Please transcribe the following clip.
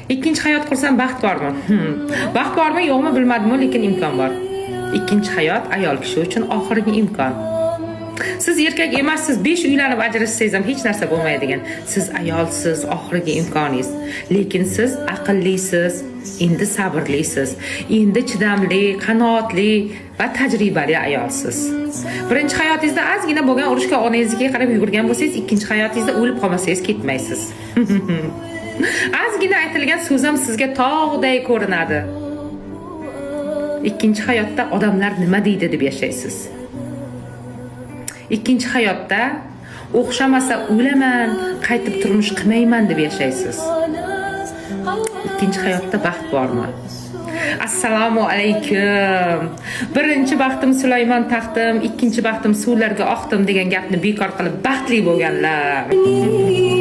Ikkinchi hayot qursam baxt bormi? Baxt bormi, yo'qmi bilmadim, lekin imkon bor. Ikkinchi hayot ayol kishi uchun oxirgi imkon. Siz erkak emassiz, 5 uylanib ajrashsangiz ham hech narsa bo'lmaydigan. Siz ayolsiz, oxirgi imkoningiz. Lekin siz aqllisiz, endi sabrlisiz, endi chidamli, qanoatli va tajribali ayolsiz. Birinchi hayotingizda ozgina bo'lgan urushga onangizga qarab yugurgan bo'lsangiz, ikkinchi hayotingizda o'lib qolmasangiz ketmaysiz. Ozgina aytilgan so'z ham sizga tog'day ko'rinadi. Ikkinchi hayotda odamlar nima deydi deb yashaysiz. Ikkinchi hayotda o'xshamasa o'laman, qaytib turmush qilmayman deb yashaysiz. Ikkinchi hayotda baxt bormi? Assalomu alaykum. Birinchi baxtim Sulaymon taxtim, ikkinchi baxtim suvlarga oqdim degan gapni bekor qilib baxtli bo'lganlar.